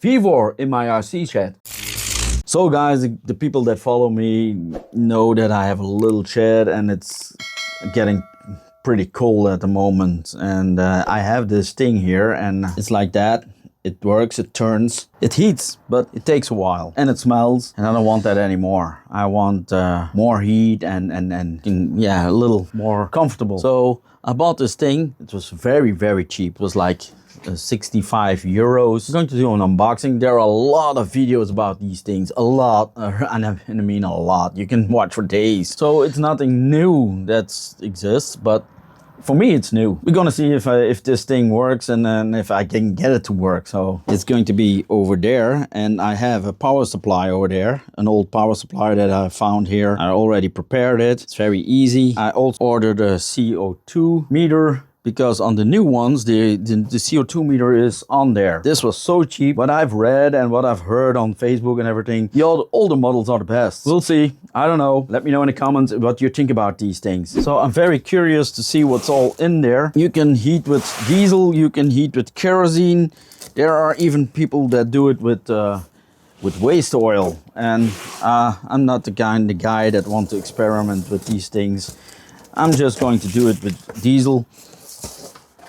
vevor in my RC shed. So guys, the people that follow me know that I have a little shed and it's getting pretty cold at the moment. And I have this thing here and it's like that. It works, it turns, it heats, but it takes a while and it smells, and I don't want that anymore. I want more heat and yeah, a little more comfortable. So I bought this thing. It was very cheap. It was like 65 euros. I'm going to do an unboxing. There are a lot of videos about these things, a lot, and I mean a lot. You can watch for days. So it's nothing new that exists, but for me, it's new. We're gonna see if this thing works and then if I can get it to work. So it's going to be over there, and I have a power supply over there, an old power supply that I found here. I already prepared it. It's very easy. I also ordered a CO2 meter, because on the new ones, the CO2 meter is on there. This was so cheap. What I've read and what I've heard on Facebook and everything, the older models are the best. We'll see. I don't know. Let me know in the comments what you think about these things. So I'm very curious to see what's all in there. You can heat with diesel. You can heat with kerosene. There are even people that do it with waste oil. And I'm not the guy that wants to experiment with these things. I'm just going to do it with diesel.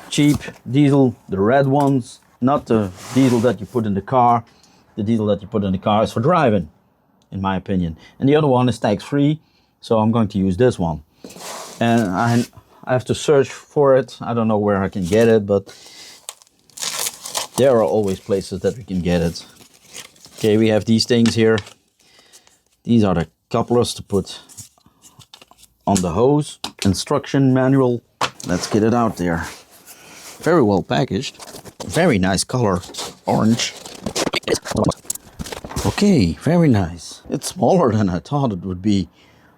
Cheap diesel, the red ones, not the diesel that you put in the car. The diesel that you put in the car is for driving, in my opinion. And the other one is tax-free, so I'm going to use this one. And I have to search for it. I don't know where I can get it, but there are always places that we can get it. Okay, we have these things here. These are the couplers to put on the hose. Instruction manual. Let's get it out there. Very well packaged. Very nice color. Orange. Okay, very nice. It's smaller than I thought it would be.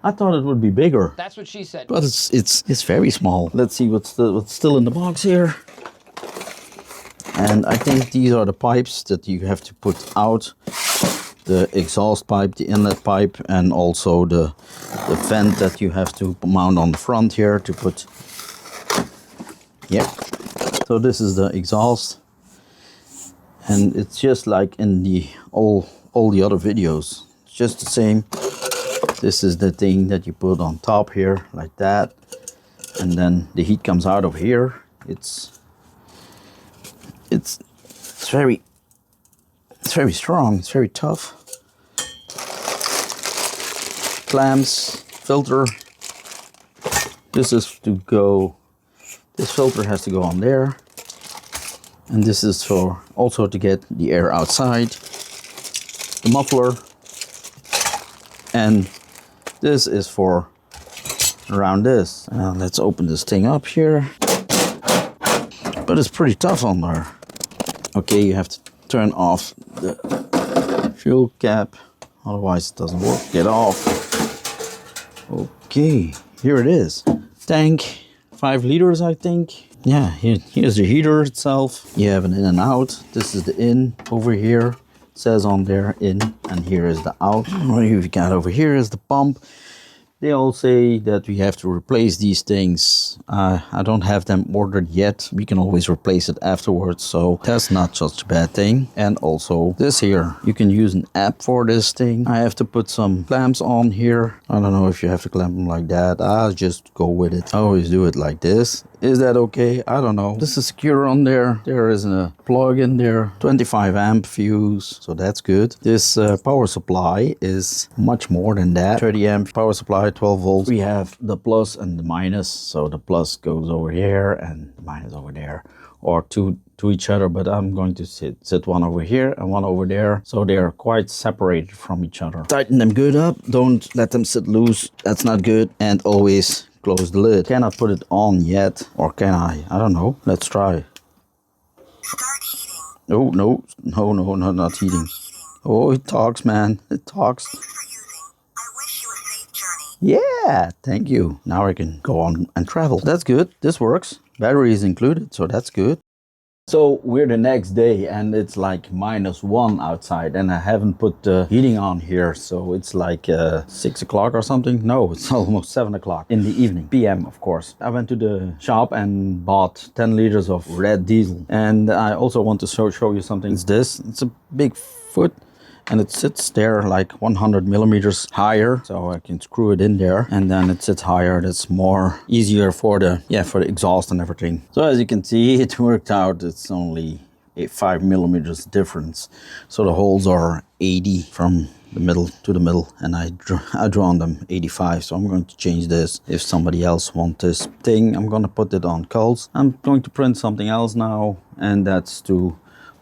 I thought it would be bigger. That's what she said. But it's very small. Let's see what's still in the box here. And I think these are the pipes that you have to put out. The exhaust pipe, the inlet pipe, and also the vent that you have to mount on the front here to put. Yep. So this is the exhaust, and it's just like in the all the other videos. It's just the same. This is the thing that you put on top here, like that, and then the heat comes out of here. It's very strong. It's very tough. Clamps, filter. This is to go. This filter has to go on there, and this is for also to get the air outside. The muffler, and this is for around this. Let's open this thing up here, but it's pretty tough on there. Okay, you have to turn off the fuel cap, otherwise it doesn't work. Get off. Okay, here it is. Tank. 5 liters, I think. Yeah, here's the heater itself. You have an in and out. This is the in over here. It says on there in, and here is the out. What you've got over here is the pump. They all say that we have to replace these things. I don't have them ordered yet. We can always replace it afterwards, so that's not such a bad thing. And also this here, you can use an app for this thing. I have to put some clamps on here. I don't know if you have to clamp them like that. I'll just go with it. I always do it like this. Is that okay? I don't know. This is secure on there. There is a plug in there. 25 amp fuse, so that's good. This power supply is much more than that. 30 amp power supply, 12 volts. We have the plus and the minus. So the plus goes over here and the minus over there, or to each other, but I'm going to sit one over here and one over there, so they are quite separated from each other. Tighten them good up. Don't let them sit loose. That's not good. And always close the lid. Cannot put it on yet, or can I? I don't know. Let's try. Start heating. Oh, no, not heating. Oh, it talks, man. It talks. Thanks for using. I wish you a safe journey. Yeah, thank you. Now I can go on and travel. That's good. This works. Battery is included, so that's good. So we're the next day and it's like -1 outside, and I haven't put the heating on here, so it's like 6 o'clock or something. No, it's almost 7 o'clock in the evening, PM of course. I went to the shop and bought 10 liters of red diesel, and I also want to show you something. It's this. It's a big foot, and it sits there like 100 millimeters higher, so I can screw it in there, and then it sits higher. That's more easier for the exhaust and everything. So as you can see, it worked out. It's only 5 millimeters difference, so the holes are 80 from the middle to the middle, and I drawn them 85. So I'm going to change this. If somebody else wants this thing, I'm going to put it on culls. I'm going to print something else now, and that's to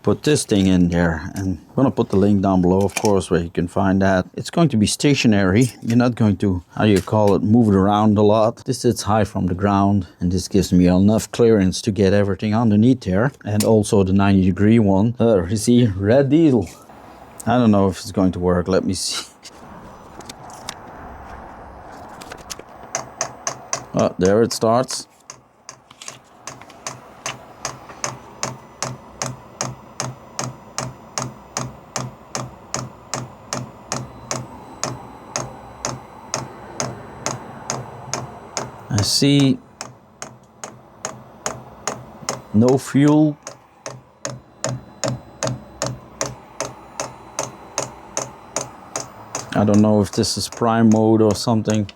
put this thing in there, and I'm gonna put the link down below, of course, where you can find that. It's going to be stationary. You're not going to, how do you call it, move it around a lot. This sits high from the ground, and this gives me enough clearance to get everything underneath there, and also the 90-degree one. You see, red diesel. I don't know if it's going to work. Let me see. Oh, there it starts. I see no fuel. I don't know if this is prime mode or something.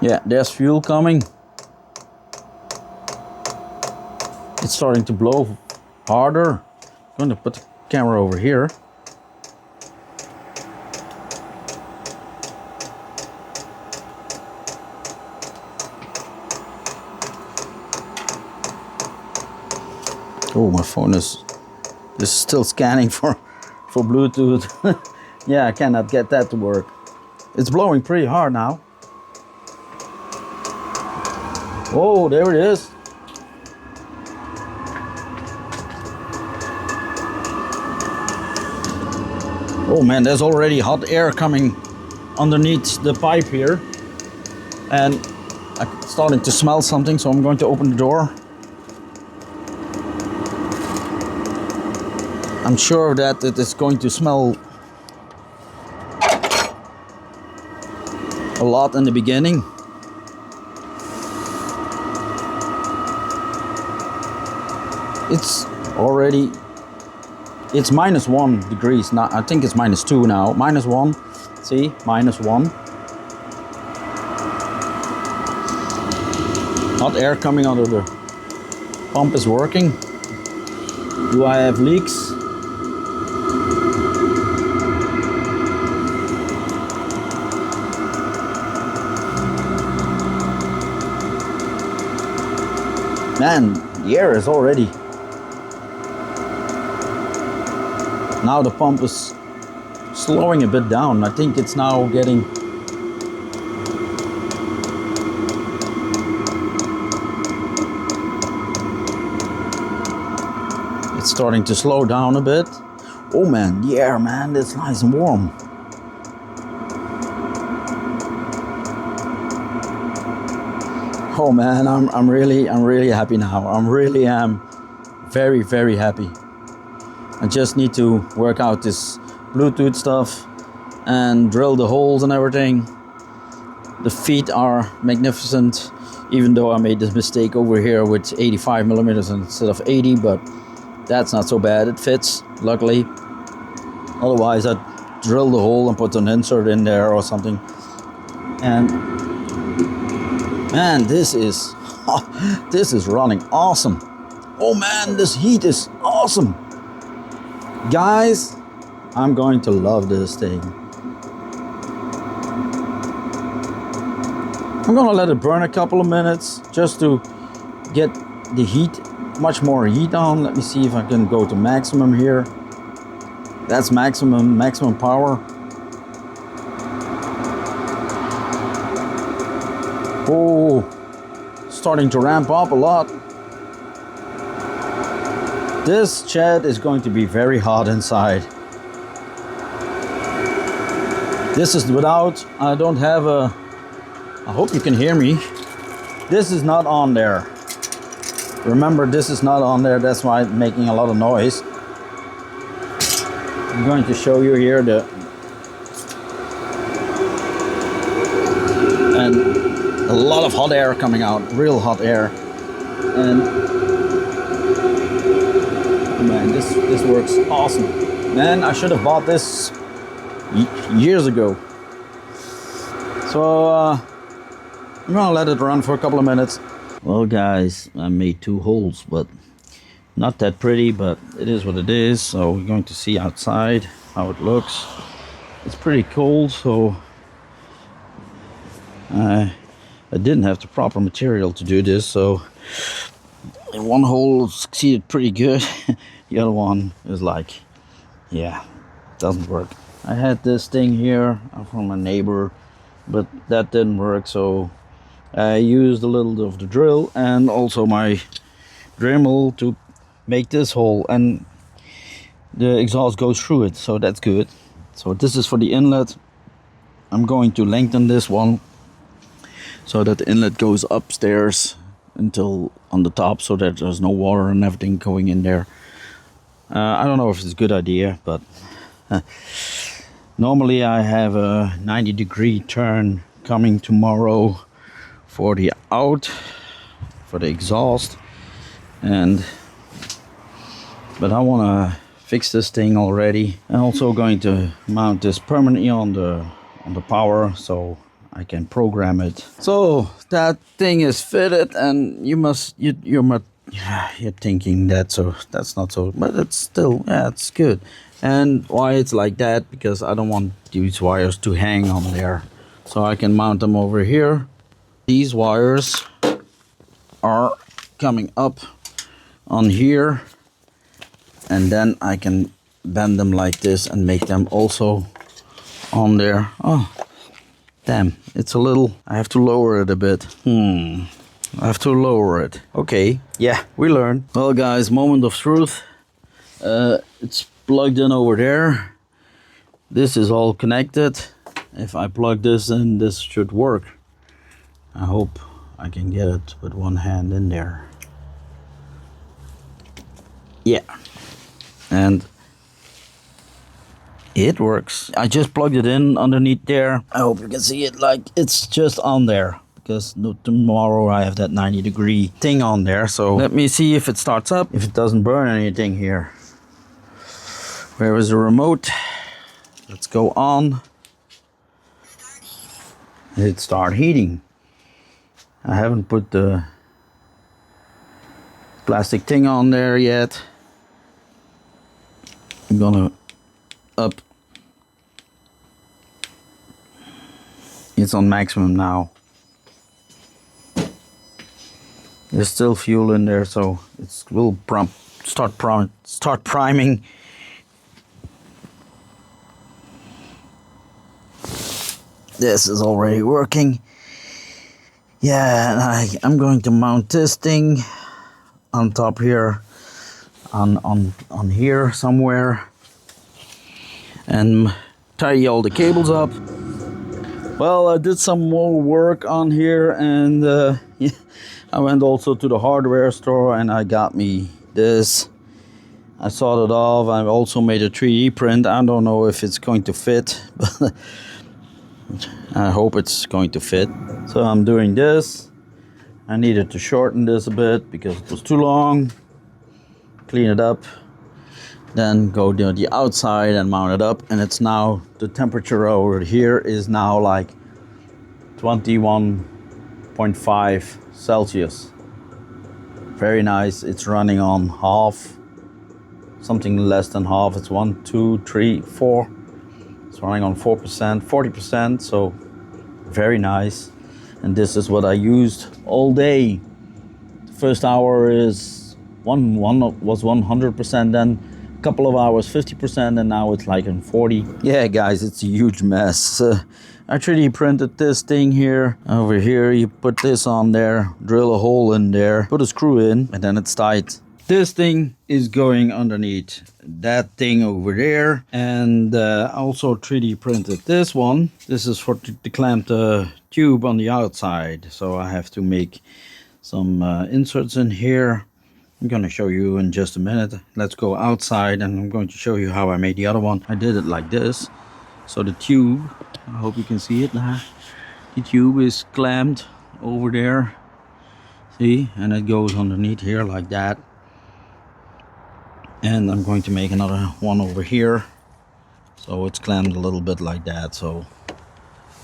Yeah, there's fuel coming. It's starting to blow harder. I'm going to put the camera over here. Oh, my phone is still scanning for Bluetooth. Yeah, I cannot get that to work. It's blowing pretty hard now. Oh, there it is. Oh man, there's already hot air coming underneath the pipe here. And I'm starting to smell something, so I'm going to open the door. I'm sure that it is going to smell a lot in the beginning. It's already, it's -1 degrees now. I think it's -2 now. -1, see, -1. Hot air coming out of the pump is working. Do I have leaks? Man, the air is already... Now the pump is slowing a bit down. I think it's now getting... It's starting to slow down a bit. Oh man, the air, man, it's nice and warm. Oh man, I'm really happy now. I really am very, very happy. I just need to work out this Bluetooth stuff and drill the holes and everything. The feet are magnificent, even though I made this mistake over here with 85 millimeters instead of 80, but that's not so bad. It fits, luckily. Otherwise, I'd drill the hole and put an insert in there or something. And man, this is running awesome. Oh man, this heat is awesome. Guys, I'm going to love this thing. I'm gonna let it burn a couple of minutes just to get the heat, much more heat on. Let me see if I can go to maximum here. That's maximum power. Oh, starting to ramp up a lot. This shed is going to be very hot inside. This is without, I don't have a I hope you can hear me. This is not on there. Remember, this is not on there, that's why it's making a lot of noise. I'm going to show you here and a lot of hot air coming out, real hot air. And man, this works awesome. Man, I should have bought this years ago. So I'm gonna let it run for a couple of minutes. Well guys, I made 2 holes, but not that pretty, but it is what it is. So we're going to see outside how it looks. It's pretty cold, so I didn't have the proper material to do this, so one hole succeeded pretty good. The other one is like, yeah, doesn't work. I had this thing here from a neighbor, but that didn't work, so I used a little of the drill and also my Dremel to make this hole, and the exhaust goes through it, so that's good. So this is for the inlet. I'm going to lengthen this one so that the inlet goes upstairs until on the top, so that there's no water and everything going in there. I don't know if it's a good idea, but normally I have a 90-degree turn coming tomorrow for the for the exhaust, but I want to fix this thing already. I'm also going to mount this permanently on the power, so I can program it. So that thing is fitted, and you're thinking that, so that's not so, but it's still, yeah, it's good. And why it's like that, because I don't want these wires to hang on there, so I can mount them over here. These wires are coming up on here, and then I can bend them like this and make them also on there. Oh damn, it's a little, I have to lower it a bit. I have to lower it. Okay, yeah, we learn. Well guys, moment of truth. It's plugged in over there. This is all connected. If I plug this in, this should work. I hope I can get it with one hand in there. Yeah, and it works. I just plugged it in underneath there. I hope you can see it, like it's just on there, because tomorrow I have that 90-degree thing on there. So let me see if it starts up, if it doesn't burn anything here. Where is the remote? Let's go on. It start heating. I haven't put the plastic thing on there yet. I'm gonna up. It's on maximum now. There's still fuel in there, so it will start priming. This is already working. Yeah, and I'm going to mount this thing on top here, on here somewhere, and tie all the cables up. Well, I did some more work on here, and yeah, I went also to the hardware store and I got me this. I sawed it off. I also made a 3D print. I don't know if it's going to fit, but I hope it's going to fit. So I'm doing this. I needed to shorten this a bit because it was too long. Clean it up, then go to the outside and mount it up, and it's now, the temperature over here is now like 21.5 Celsius. Very nice. It's running on half, something less than half. It's 1, 2, 3, 4. It's running on 4%, 40%, so very nice. And this is what I used all day. The first hour is was 100%, then a couple of hours 50%, and now it's like in 40. Yeah guys, it's a huge mess. I 3D printed this thing here. Over here you put this on there, drill a hole in there, put a screw in, and then it's tight. This thing is going underneath that thing over there, and I also 3D printed this one. This is for to clamp the tube on the outside, so I have to make some inserts in here. I'm gonna show you in just a minute. Let's go outside and I'm going to show you how I made the other one. I did it like this. So the tube, I hope you can see it now. The tube is clamped over there. See, and it goes underneath here like that. And I'm going to make another one over here, so it's clamped a little bit like that, so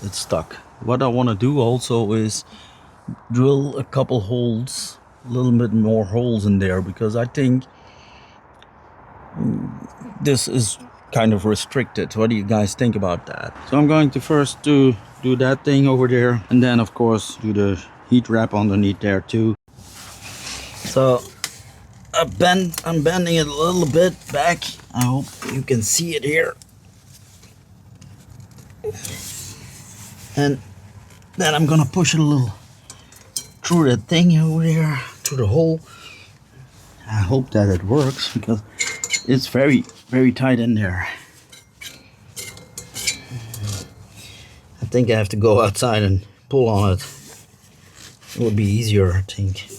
it's stuck. What I want to do also is drill a couple holes, a little bit more holes in there, because I think this is kind of restricted. What do you guys think about that? So I'm going to first do that thing over there, and then of course do the heat wrap underneath there too. So I'm bending it a little bit back. I hope you can see it here. And then I'm gonna push it a little through that thing over there, through the hole. I hope that it works, because it's very, very tight in there. I think I have to go outside and pull on it. It would be easier, I think.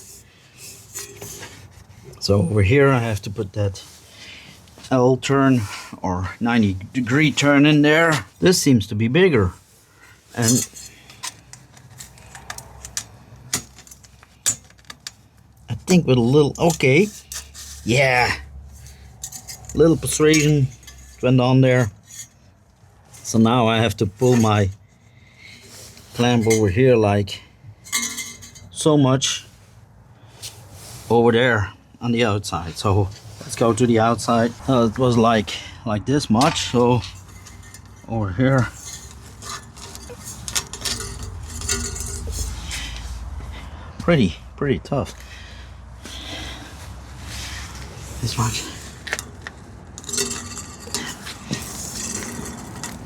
So over here I have to put that L turn or 90-degree turn in there. This seems to be bigger, and I think with a little, okay, yeah, little persuasion went on there. So now I have to pull my clamp over here like so much over there on the outside. So let's go to the outside. It was like this much, so over here. Pretty tough. This much.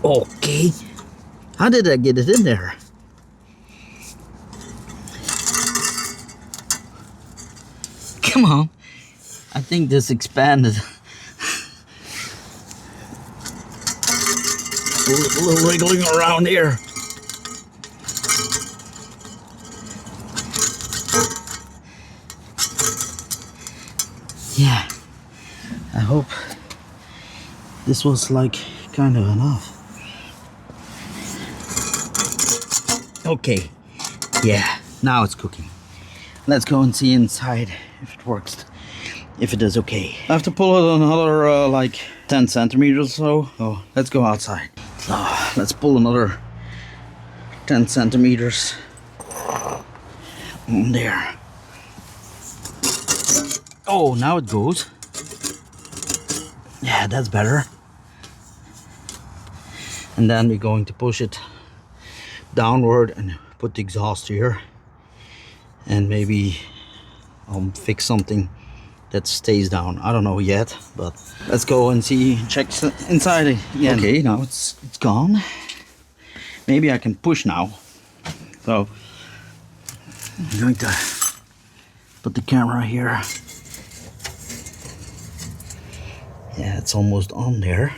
Okay. How did I get it in there? Come on. I think this expanded. A little wriggling around here. Yeah, I hope this was like kind of enough. Okay, yeah, now it's cooking. Let's go and see inside if it works, if it is okay. I have to pull it another like 10 centimeters or so. So let's go outside. So let's pull another 10 centimeters on there. Oh, now it goes. Yeah, that's better. And then we're going to push it downward and put the exhaust here. And maybe I'll fix something that stays down. I don't know yet, but let's go and see, check inside again. Okay, now it's gone. Maybe I can push now. So I'm going to put the camera here. Yeah, it's almost on there.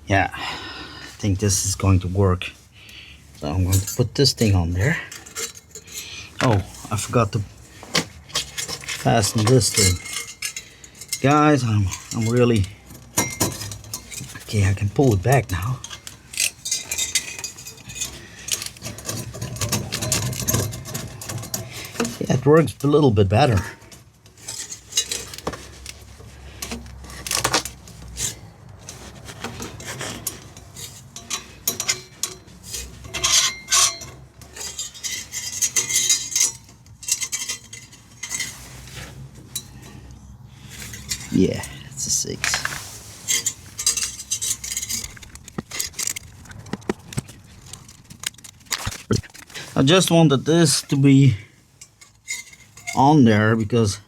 Yeah, I think this is going to work. So I'm going to put this thing on there. Oh, I forgot to fasten this thing. Guys, I'm really... Okay, I can pull it back now. Yeah, it works a little bit better. Yeah, it's a 6. I just wanted this to be on there because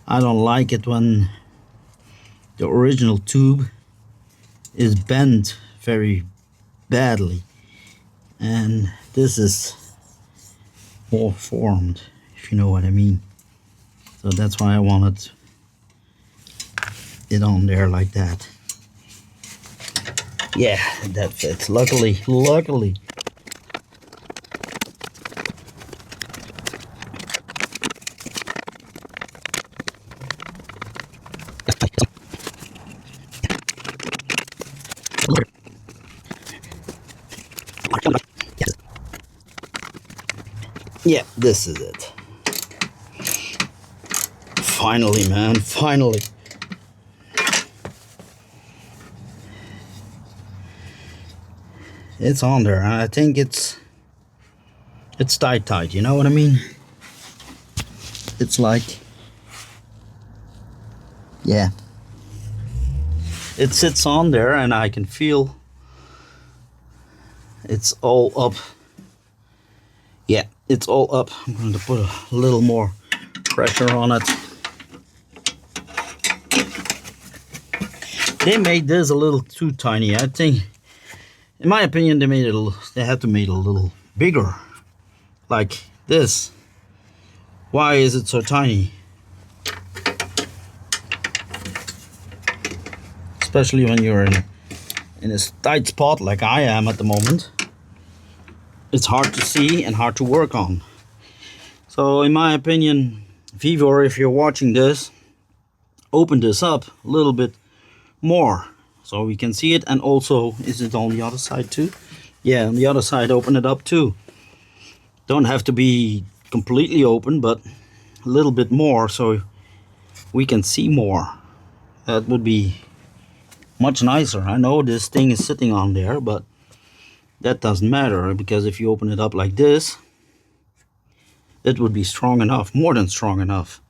I don't like it when the original tube is bent very badly, and this is more formed, if you know what I mean. So that's why I wanted it on there like that. Yeah, that fits. Luckily. Yeah, this is it. Finally, man, finally. It's on there, and I think it's tight, you know what I mean? It's like, yeah. It sits on there and I can feel it's all up. Yeah, it's all up. I'm going to put a little more pressure on it. They made this a little too tiny. I think, in my opinion, they had to make it a little bigger. Like this. Why is it so tiny? Especially when you're in a tight spot like I am at the moment. It's hard to see and hard to work on. So in my opinion, vevor, if you're watching this, open this up a little bit more so we can see it. And also, is it on the other side too? Yeah, on the other side, open it up too. Don't have to be completely open, but a little bit more so we can see more. That would be much nicer. I know this thing is sitting on there, but that doesn't matter, because if you open it up like this, it would be strong enough, more than strong enough.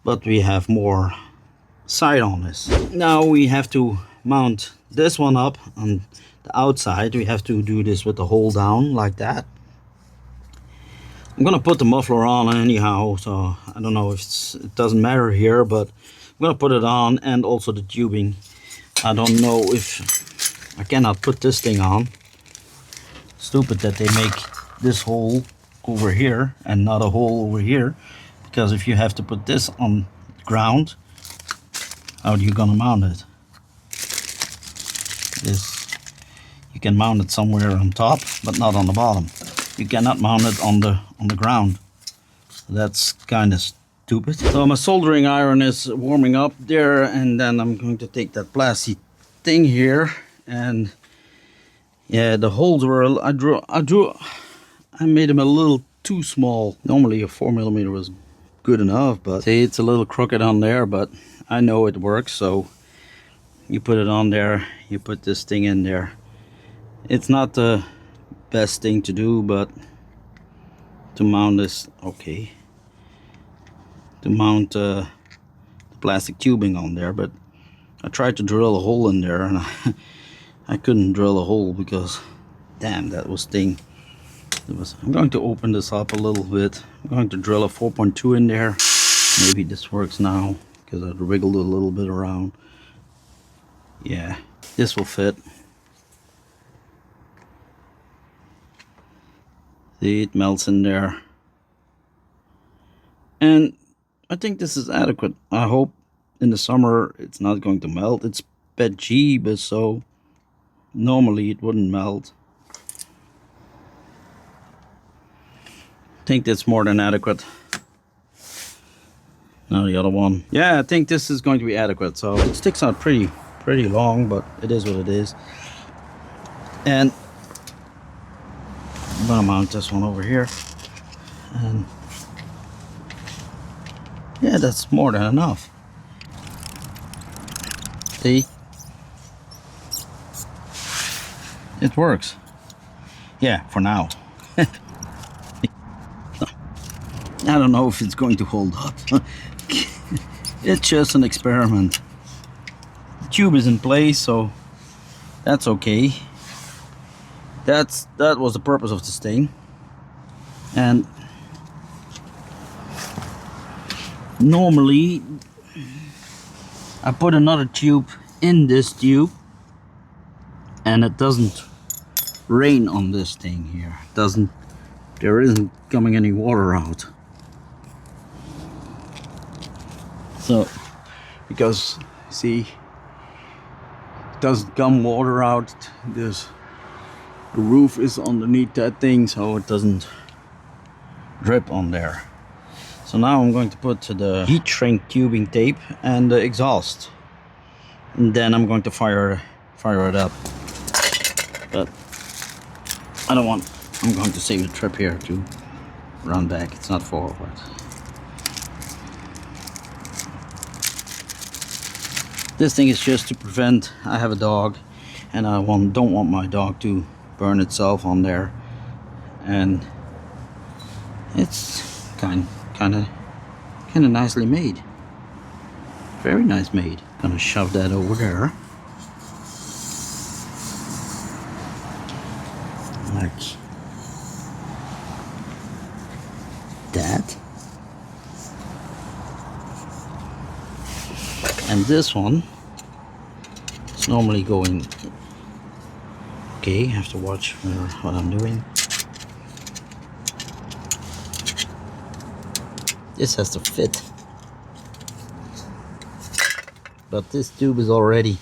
But we have more side on this. Now we have to mount this one up on the outside. We have to do this with the hole down like that. I'm gonna put the muffler on anyhow, so I don't know if it doesn't matter here, but I'm gonna put it on, and also the tubing. I don't know if I cannot put this thing on. Stupid that they make this hole over here and not a hole over here, because if you have to put this on the ground, how are you gonna mount it? This, you can mount it somewhere on top, but not on the bottom. You cannot mount it on the ground. That's kind of stupid. So my soldering iron is warming up there, and then I'm going to take that plastic thing here, and yeah, the holes were, I made them a little too small. Normally a 4mm was good enough, but see, it's a little crooked on there, but I know it works. So you put it on there, you put this thing in there. It's not the best thing to do, but to mount this, okay, to mount the plastic tubing on there. But I tried to drill a hole in there, and I couldn't drill a hole because, damn, that was sting. I'm going to open this up a little bit. I'm going to drill a 4.2 in there. Maybe this works now, because I wiggled it a little bit around. Yeah, this will fit. See, it melts in there. And I think this is adequate. I hope in the summer it's not going to melt. It's PET G, but so normally it wouldn't melt. I think that's more than adequate. Now the other one. Yeah, I think this is going to be adequate. So it sticks out pretty long, but it is what it is. And I'm gonna mount this one over here, and yeah, that's more than enough. See, it works. Yeah, for now. I don't know if it's going to hold up. It's just an experiment. The tube is in place, so that's okay. That was the purpose of this thing. And normally I put another tube in this tube, and it doesn't rain on this thing here. There isn't coming any water out. So, because See, it doesn't come water out. The roof is underneath that thing, so it doesn't drip on there. So now I'm going to put the heat shrink tubing tape and the exhaust, and then I'm going to fire it up. But I don't want, I'm going to save the trip here to run back. It's not forward. This thing is just to prevent, I have a dog and I don't want my dog to burn itself on there, and it's kind of nicely made, very nice made. Gonna shove that over there like that, and this one is normally going, okay, I have to watch what I'm doing. This has to fit, but this tube is already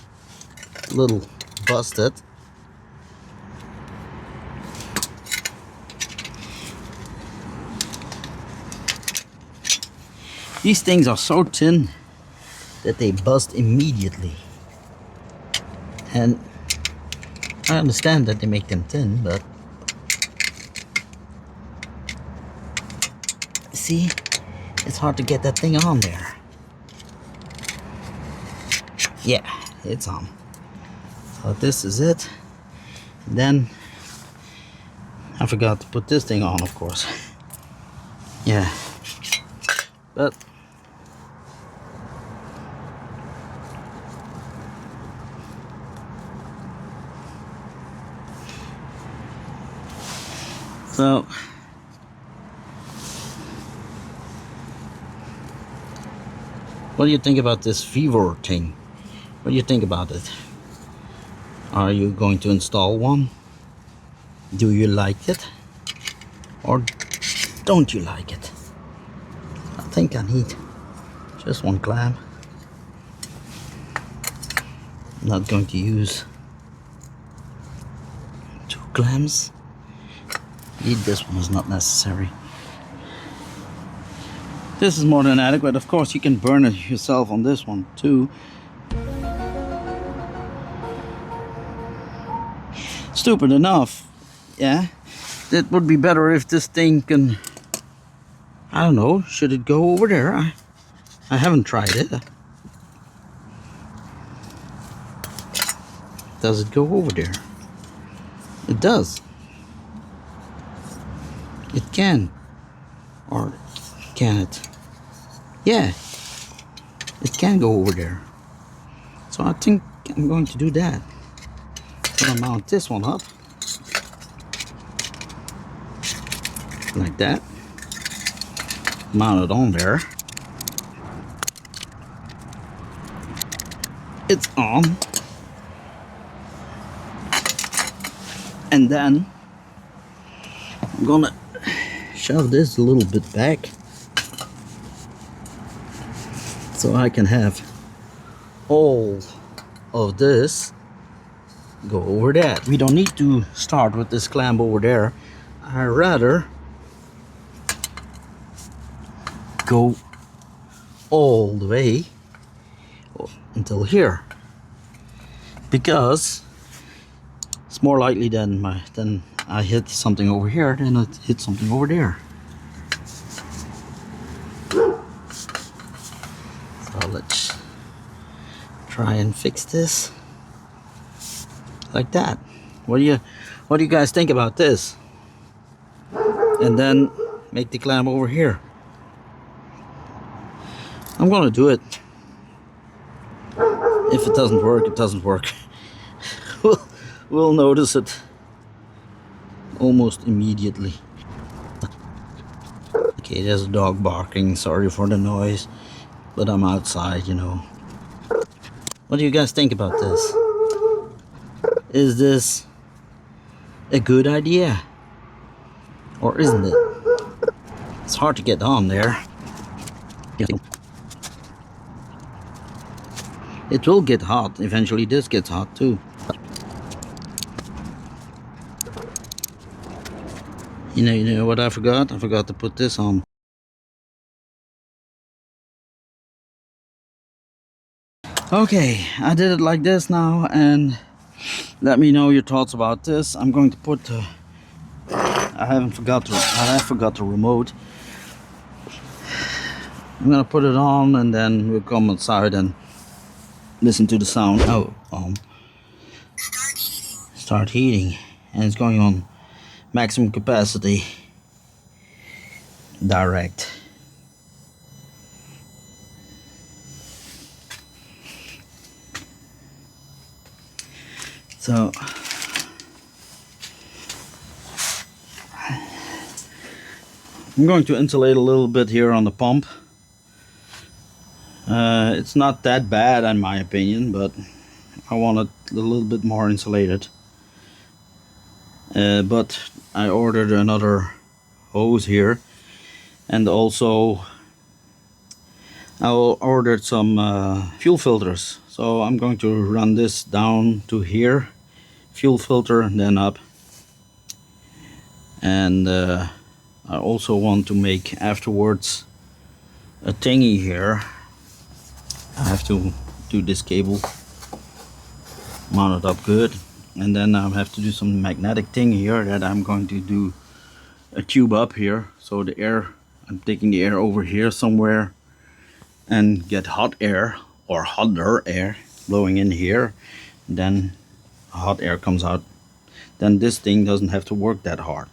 a little busted. These things are so thin that they bust immediately, and I understand that they make them thin, but see, it's hard to get that thing on there. Yeah, it's on. So this is it. And then I forgot to put this thing on, of course. Yeah, but so what do you think about this vevor thing? What do you think about it? Are you going to install one? Do you like it? Or don't you like it? I think I need just one clamp. I'm not going to use 2 clamps. This one is not necessary. This is more than adequate. Of course, you can burn it yourself on this one too. Stupid enough, yeah. It would be better if this thing can, I don't know, should it go over there? I haven't tried it. Does it go over there? It does. It can. Or can it? Yeah, it can go over there. So I think I'm going to do that. I'm gonna mount this one up like that. Mount it on there. It's on. And then I'm gonna shove this a little bit back so I can have all of this go over that. We don't need to start with this clamp over there. I'd rather go all the way until here, because it's more likely than I hit something over here than I hit something over there. So let's try and fix this like that. What do you guys think about this? And then make the clamp over here. I'm gonna do it. If it doesn't work, it doesn't work. We'll notice it almost immediately. Okay, there's a dog barking. Sorry for the noise, but I'm outside, you know. What do you guys think about this? Is this a good idea? Or isn't it? It's hard to get on there. It will get hot. Eventually this gets hot too. You know what I forgot? I forgot to put this on. Okay, I did it like this now, and let me know your thoughts about this. I'm going to put I forgot the remote. I'm gonna put it on, and then we'll come outside and listen to the sound. Start heating, and it's going on maximum capacity. Direct. So I'm going to insulate a little bit here on the pump. It's not that bad in my opinion, but I want it a little bit more insulated. But I ordered another hose here, and also I ordered some fuel filters. So I'm going to run this down to here, fuel filter, and then up. And I also want to make afterwards a thingy here. I have to do this cable, mount it up good, and then I have to do some magnetic thing here that I'm going to do a tube up here, so the air, I'm taking the air over here somewhere and get hot air or hotter air blowing in here, then hot air comes out. Then this thing doesn't have to work that hard.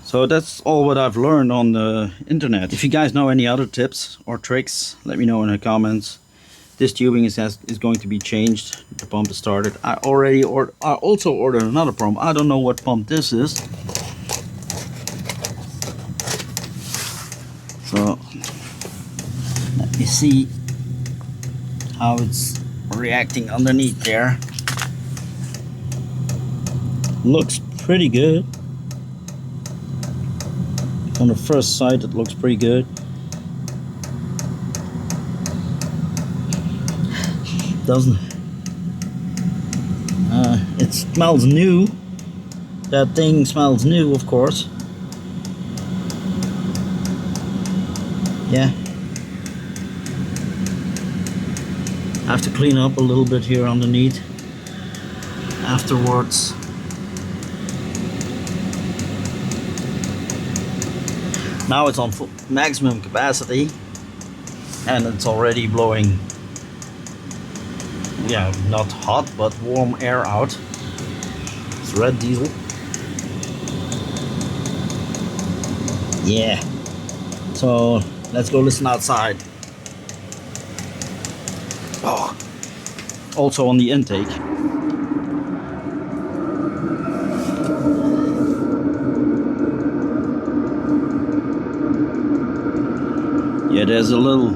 So that's all what I've learned on the internet. If you guys know any other tips or tricks, let me know in the comments. This tubing is going to be changed. The pump is started. I also ordered another pump. I don't know what pump this is. So let me see how it's reacting underneath there. Looks pretty good. On the first sight it looks pretty good. Doesn't it smells new. That thing smells new, of course. Yeah. I have to clean up a little bit here underneath afterwards. Now it's on full maximum capacity, and it's already blowing, yeah, not hot but warm air out. It's red diesel. Yeah. So let's go listen outside. Oh, also on the intake. Yeah, there's a little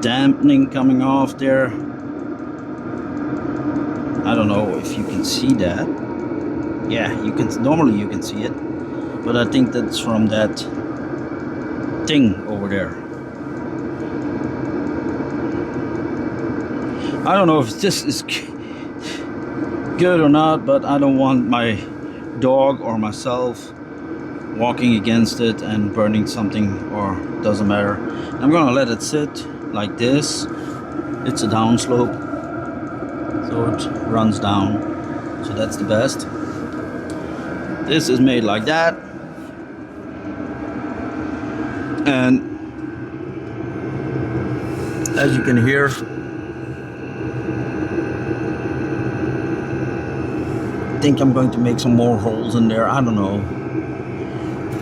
dampening coming off there. I don't know if you can see that. Yeah, you can. Normally you can see it, but I think that's from that thing over there. I don't know if this is good or not, but I don't want my dog or myself walking against it and burning something, or doesn't matter. I'm gonna let it sit like this. It's a downslope, so it runs down, so that's the best. This is made like that, and as you can hear, I think I'm going to make some more holes in there. I don't know.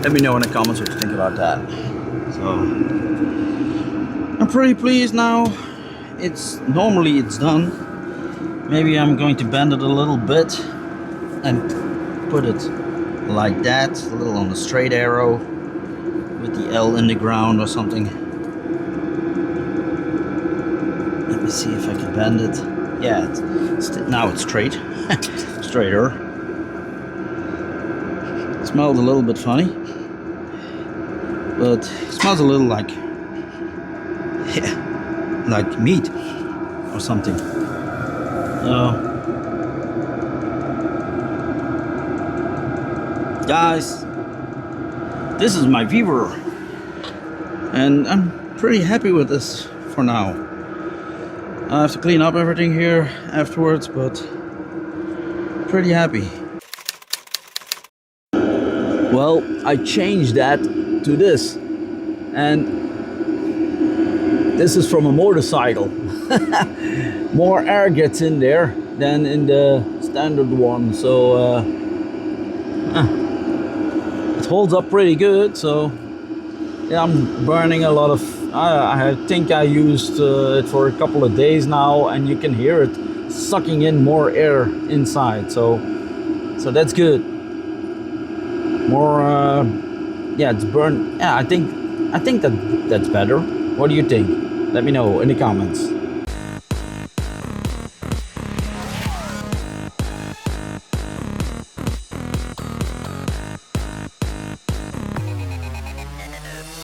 Let me know in the comments what you think about that. So I'm pretty pleased now. Normally it's done. Maybe I'm going to bend it a little bit and put it like that, a little on the straight arrow with the L in the ground or something. Let me see if I can bend it. Yeah, now it's straight. Straighter. It smells a little bit funny, but it smells a little like, yeah, like meat or something. Guys, this is my vevor, and I'm pretty happy with this for now. I have to clean up everything here afterwards, but pretty happy. Well, I changed that to this, and this is from a motorcycle. More air gets in there than in the standard one, so it holds up pretty good. So yeah, I'm burning a lot of, I think I used it for a couple of days now, and you can hear it sucking in more air inside, so that's good. More yeah, it's burned. Yeah, I think that's better. What do you think? Let me know in the comments.